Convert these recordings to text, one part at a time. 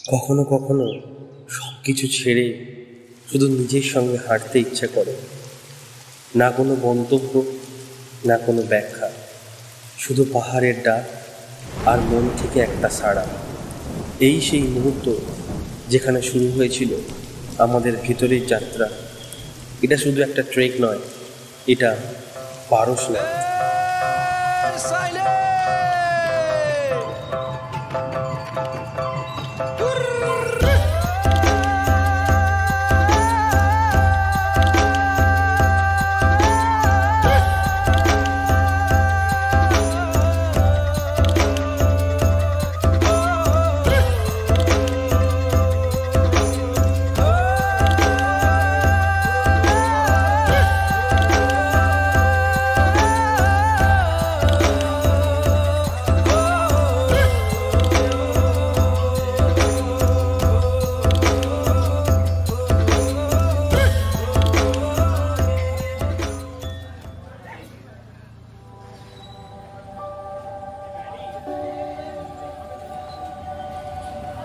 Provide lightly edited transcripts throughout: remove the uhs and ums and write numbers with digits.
কখনো কখনো সব কিছু ছেড়ে শুধু নিজের সঙ্গে হাঁটতে ইচ্ছে করে। না কোনো গন্তব্য, না কোনো ব্যাখ্যা, শুধু পাহাড়ের ডাক আর মন থেকে একটা সাড়া। এই সেই মুহূর্ত যেখানে শুরু হয়েছিল আমাদের ভিতরের যাত্রা। এটা শুধু একটা ট্রেক নয়, এটা পারশনাথ।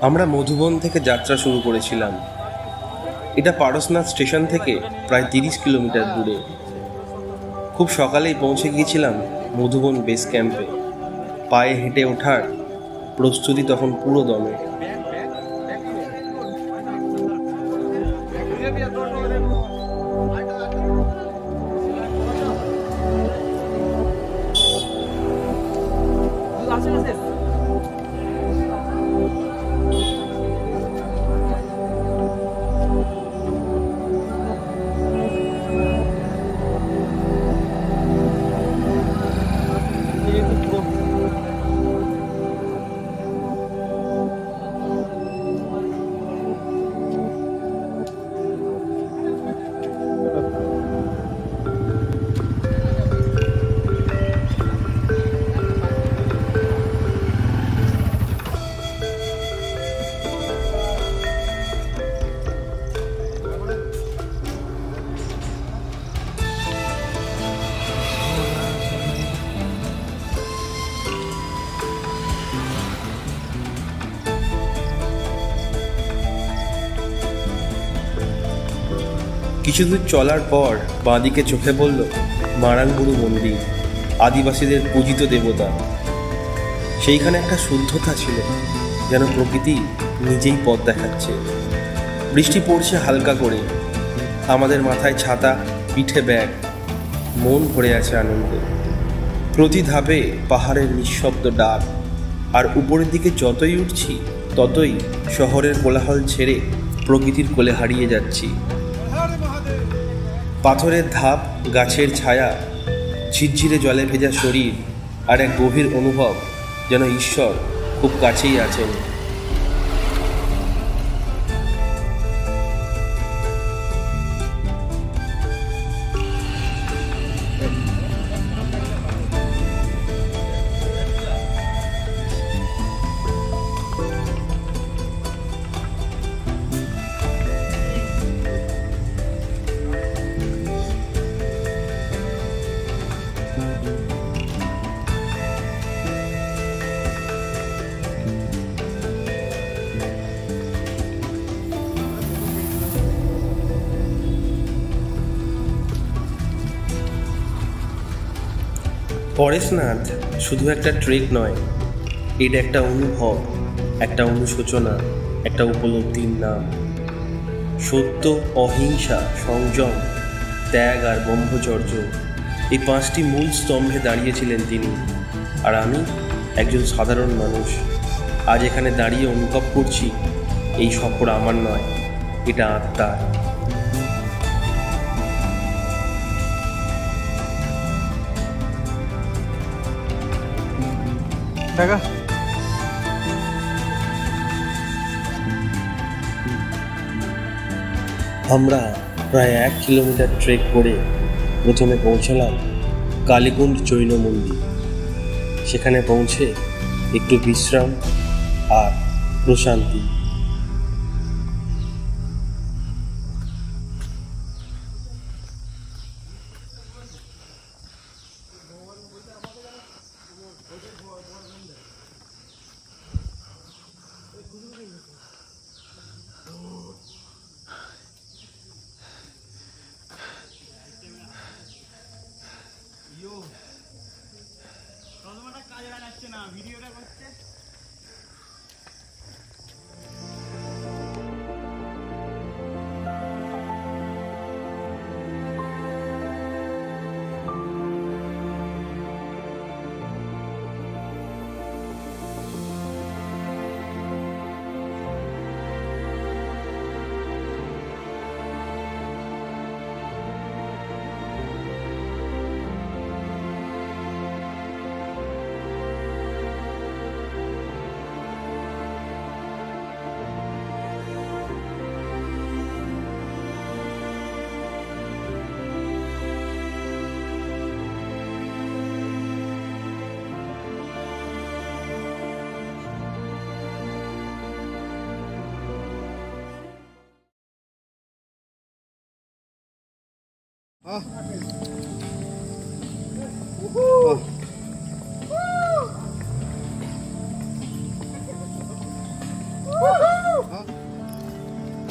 আমরা মধুবন থেকে যাত্রা শুরু করেছিলাম। এটা পারশনাথ স্টেশন থেকে প্রায় 30 কিলোমিটার দূরে। খুব সকালেই পৌঁছে গিয়েছিলাম মধুবন বেস ক্যাম্পে। পায়ে হেঁটে ওঠার প্রস্তুতি তখন পুরো দমে। কিছুদূর চলার পর বাঁদিকে চোখে পড়ল মারাংবুরু মন্দির, আদিবাসীদের পূজিত দেবতা। সেইখানে একটা শুদ্ধতা ছিল, যেন প্রকৃতি নিজেই পথ দেখাচ্ছে। বৃষ্টি পড়ছে হালকা করে, আমাদের মাথায় ছাতা, পিঠে ব্যাগ, মন ভরে আছে আনন্দে। প্রতি ধাপে পাহাড়ের নিঃশব্দ ডাক, আর উপরের দিকে যতই উঠছি ততই শহরের কোলাহল ছেড়ে প্রকৃতির কোলে হারিয়ে যাচ্ছি। পাথরের ধাপ, গাছের ছায়া, ঝিরঝিরে জলে ভেজা শরীর, আর এক গভীর অনুভব যেন ঈশ্বর খুব কাছেই আছেন। পরেশনাথ শুধু একটা ট্রেক নয়, এটা একটা অনুভব, একটা অনুশোচনা, একটা উপলব্ধির নাম। সত্য, অহিংসা, সংযম, ত্যাগ আর ব্রহ্মচর্য, এই 5টি মূল স্তম্ভে দাঁড়িয়েছিলেন তিনি। আর আমি একজন সাধারণ মানুষ, আজ এখানে দাঁড়িয়ে অনুভব করছি এই সফর আমার নয়, এটা আত্মার। আমরা প্রায় 1 কিলোমিটার ট্রেক করে প্রথমে পৌঁছলাম কালীকুণ্ড জৈন মন্দির। সেখানে পৌঁছে একটু বিশ্রাম আর প্রশান্তি। হচ্ছে না, ভিডিওটা করছে।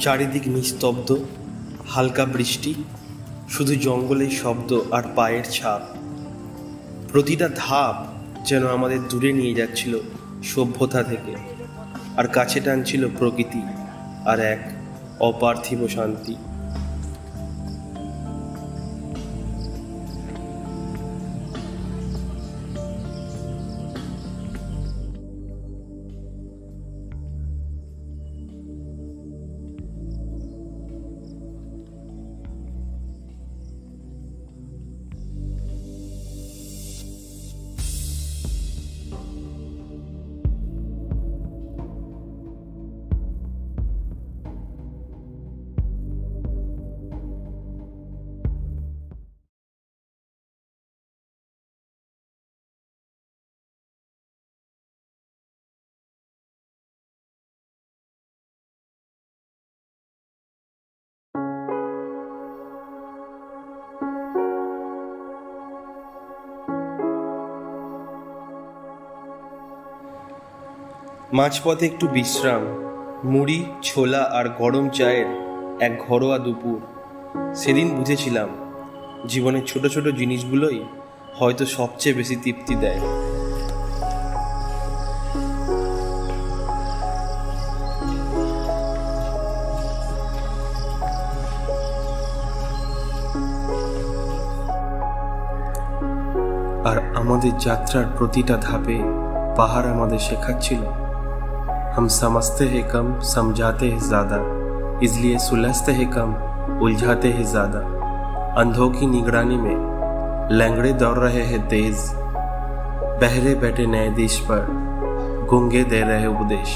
চারিদিক নিস্তব্ধ, হালকা বৃষ্টি, শুধু জঙ্গলের শব্দ আর পায়ের ছাপ। প্রতিটা ধাপ যেন আমাদের দূরে নিয়ে যাচ্ছিল সভ্যতা থেকে, আর কাছে টানছিল প্রকৃতি আর এক অপার্থিব শান্তি। মাঝপথে একটু বিশ্রাম, মুড়ি, ছোলা আর গরম চায়ের এক ঘরোয়া দুপুর। সেদিন বুঝেছিলাম জীবনের ছোট ছোট জিনিসগুলোই হয়তো সবচেয়ে বেশি তৃপ্তি দেয়। আর আমাদের যাত্রার প্রতিটা ধাপে পাহাড় আমাদের শেখাচ্ছিল, हम समझते हैं कम समझाते हैं ज़्यादा, इसलिए सुलझते हैं कम उलझाते हैं ज़्यादा। अंधों की निगरानी में लंगड़े दौड़ रहे हैं तेज, बहरे बैठे नए देश पर गूंगे दे रहे उपदेश।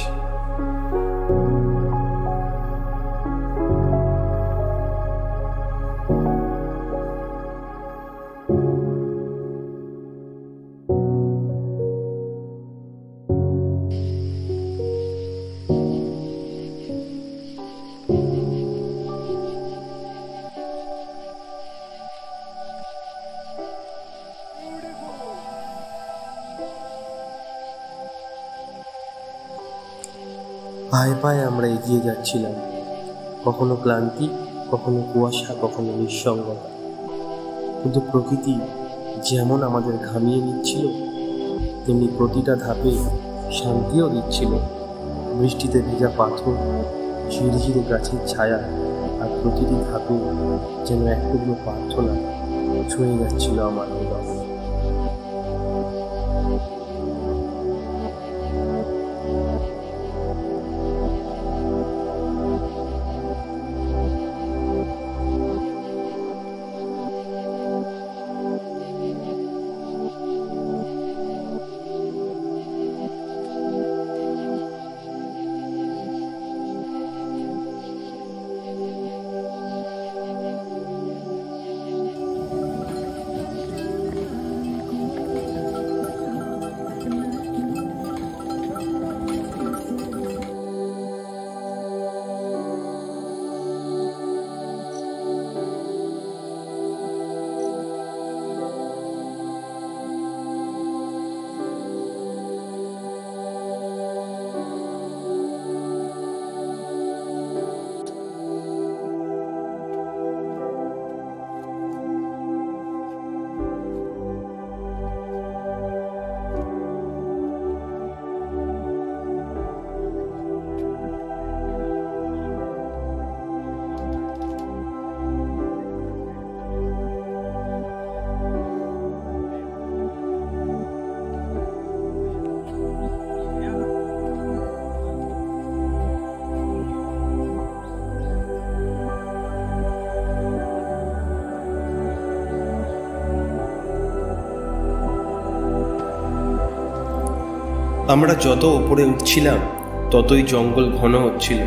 পায়ে পায়ে আমরা এগিয়ে যাচ্ছিলাম, কখনো ক্লান্তি, কখনো কুয়াশা, কখনো নিঃসঙ্গতা। কিন্তু প্রকৃতি যেমন আমাদের ঘামিয়ে নিচ্ছিল, তেমনি প্রতিটা ধাপে শান্তিও দিচ্ছিল। বৃষ্টিতে ভেজা পাথর, ঝিরঝিরে গাছের ছায়া, আর প্রতিটি ধাপে যেন এক টুকরো প্রার্থনা ছুঁয়ে যাচ্ছিল আমার হৃদয়। আমরা যত ওপরে উঠছিলাম ততই জঙ্গল ঘন হচ্ছিল।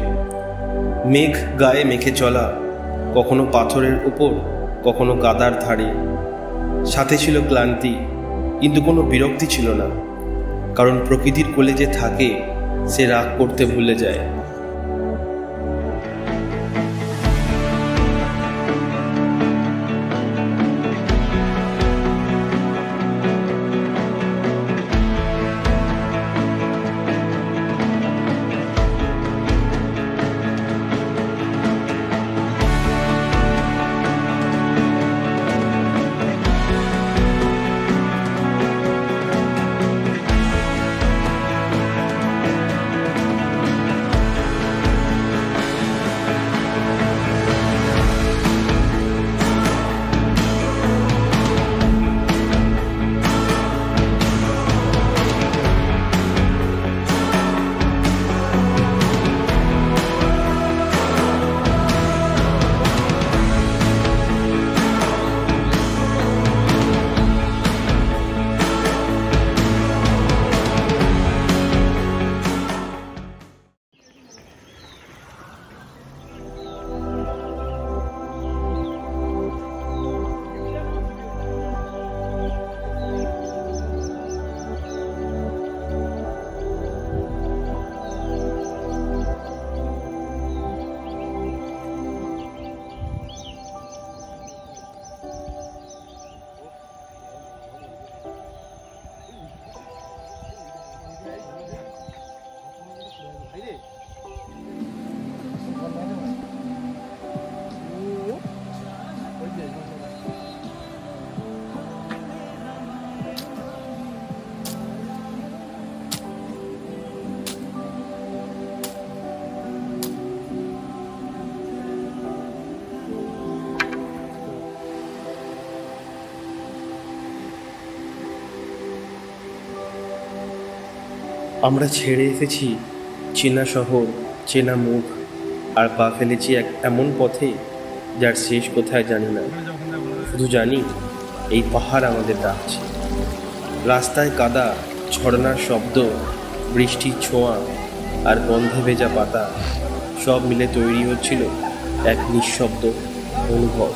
মেঘ গায়ে মেখে চলা, কখনো পাথরের উপর, কখনো কাদার ধারে। সাথে ছিল ক্লান্তি, কিন্তু কোনো বিরক্তি ছিল না, কারণ প্রকৃতির কোলে যে থাকে সে রাগ করতে ভুলে যায়। আমরা ছেড়ে এসেছি চেনা শহর, চেনা মুখ, আর পা ফেলেছি এক এমন পথে যার শেষ কোথায় জানি না। শুধু জানি এই পাহাড় আমাদের ডাকছে। রাস্তায় কাদা, ঝর্ণার শব্দ, বৃষ্টির ছোঁয়া আর গন্ধে ভেজা পাতা সব মিলে তৈরি হচ্ছিল এক নিঃশব্দ অনুভব।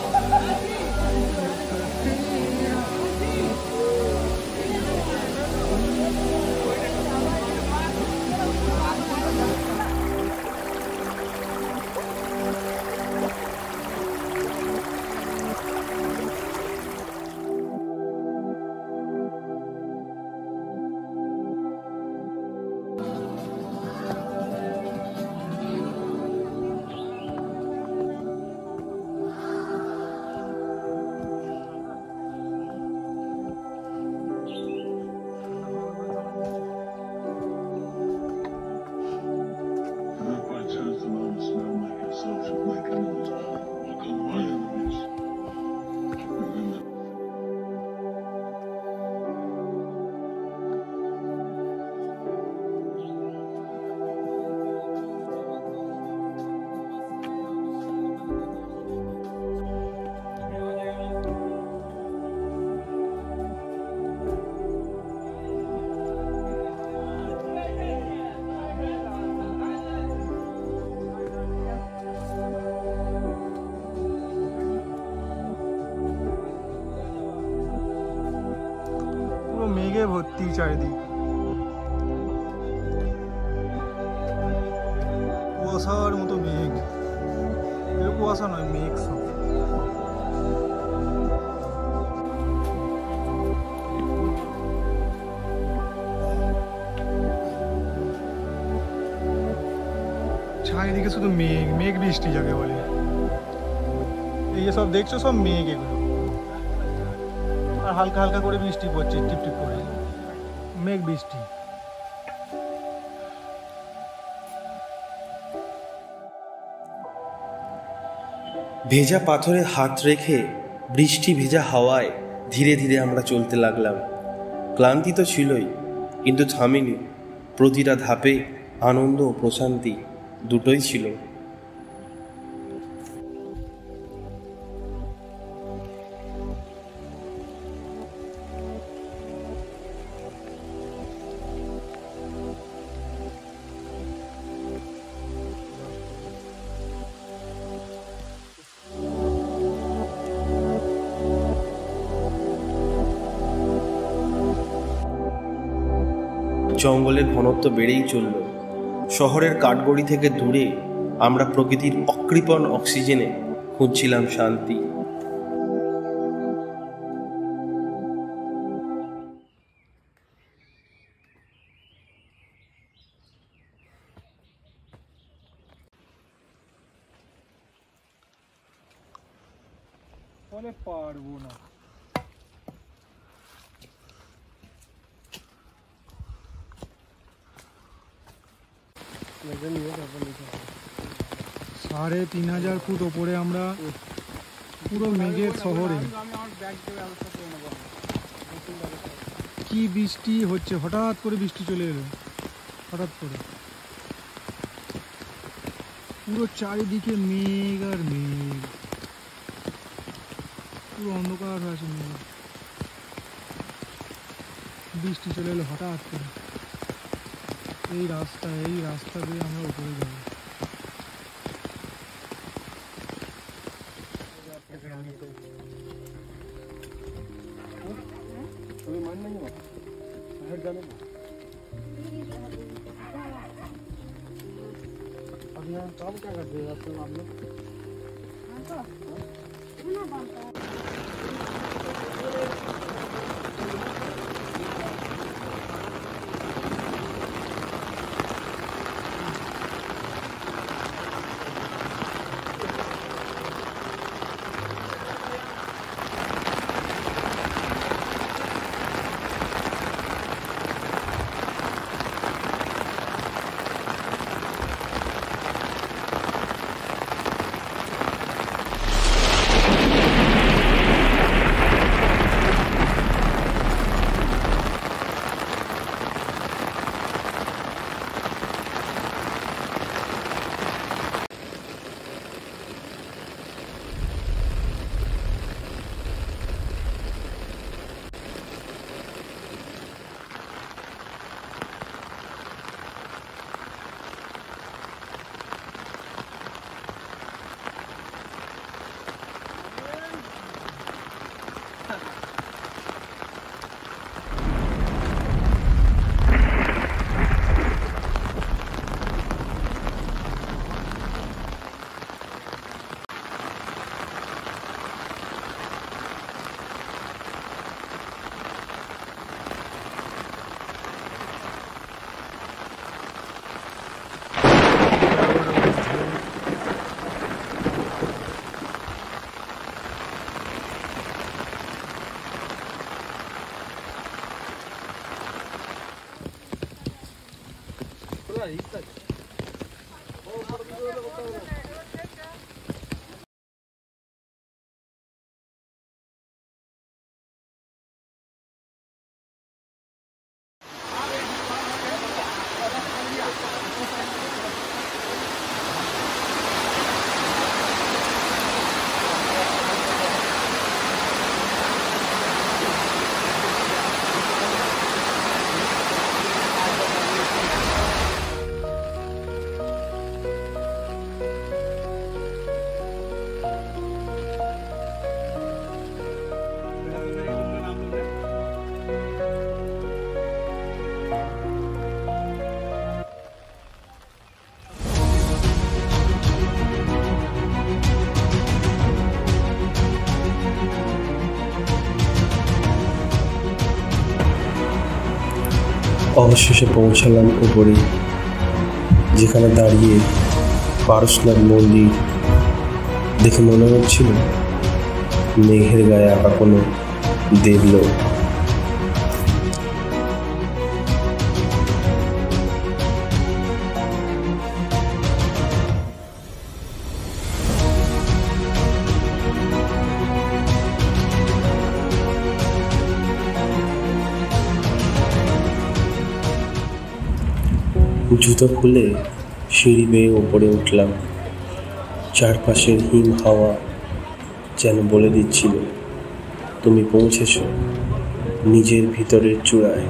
মেঘে ভর্তি চারিদিক, কুয়াশার মতো মেঘ। কুয়াশা নয়, মেঘ সব। চারিদিকে শুধু মেঘ, মেঘ বৃষ্টি যাকে বলে। এই যে সব দেখছো সব মেঘ, এগুলো। আর হালকা হালকা করে বৃষ্টি পড়ছে, টিপ টিপ করে মেঘ বৃষ্টি। ভেজা পাথরে হাত রেখে বৃষ্টি ভেজা হাওয়ায় ধীরে ধীরে আমরা চলতে লাগলাম। ক্লান্তি তো ছিলই, কিন্তু থামিনি। প্রতিটা ধাপে আনন্দ ও প্রশান্তি দুটোই ছিল। জঙ্গলের ঘনত্ব বেড়েই চলল। শহরের কাঠগড়ি থেকে দূরে আমরা প্রকৃতির অকৃপণ অক্সিজেনে খুঁজছিলাম শান্তি। পারবো না। সাড়ে 3000 ফুট ওপরে আমরা, পুরো মেঘের শহরে। কি বৃষ্টি হচ্ছে, হঠাৎ করে বৃষ্টি চলে এলো, হঠাৎ করে পুরো চারিদিকে মেঘ আর মেঘ, পুরো অন্ধকার হয়ে আছে মেঘ। বৃষ্টি চলে এলো হঠাৎ করে। এই রাস্তা দিয়ে আমরা উপরে যাবো। अब यहाँ काम क्या करते हैं आप लोग? অবশেষে পৌঁছালাম উপরে, যেখানে দাঁড়িয়ে পারশনাথ মন্দির দেখে মনে হচ্ছিল মেঘের গায়ে আঁকা কোনো দেবলোক। জুতো খুলে সিঁড়ি বেয়ে ওপরে উঠলাম। চারপাশের হিম হাওয়া যেন বলে দিচ্ছিল, তুমি পৌঁছেছ নিজের ভিতরের চূড়ায়।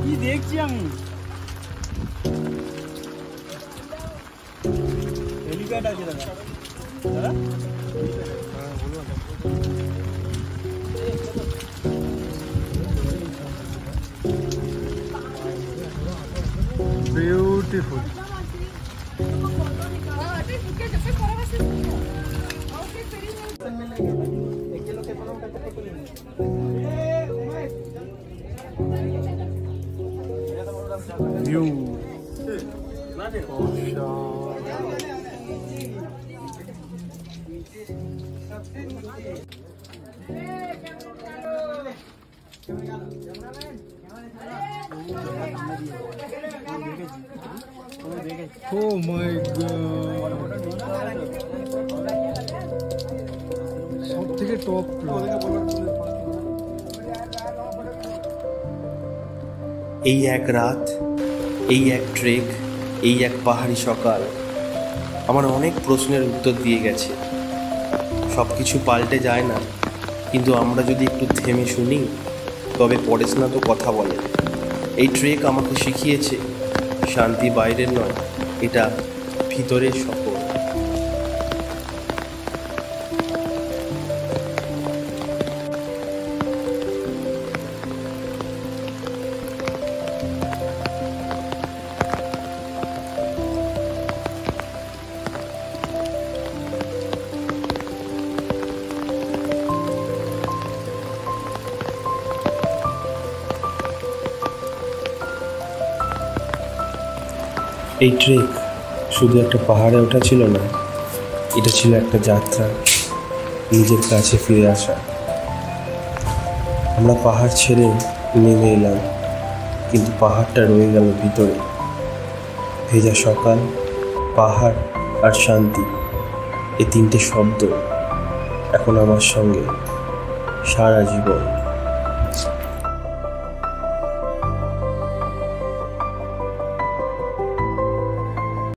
কি দেখছি আমি? হেলিপ্যাড আছে দাদা। দাদা beautiful. View Oh my god, সব থেকে টপ ফ্লোর। এই এক রাত, এই এক ট্রেক, এই এক পাহাড়ি সকাল আমার অনেক প্রশ্নের উত্তর দিয়ে গেছে। সব কিছু পাল্টে যায় না, কিন্তু আমরা যদি একটু থেমে শুনি তবে পড়াশোনা তো কথা বলে। এই ট্রেক আমাকে শিখিয়েছে শান্তি বাইরের নয়, এটা ভিতরের সফর। এই ট্রেক শুধু একটা পাহাড়ে ওঠা ছিল না, এটা ছিল একটা যাত্রা, নিজের কাছে ফিরে আসা। আমরা পাহাড় ছেড়ে নেমে এলাম, কিন্তু পাহাড়টা রয়ে গেল ভিতরে। ভেজা সকাল, পাহাড় আর শান্তি, এই তিনটে শব্দ এখন আমার সঙ্গে সারা জীবন।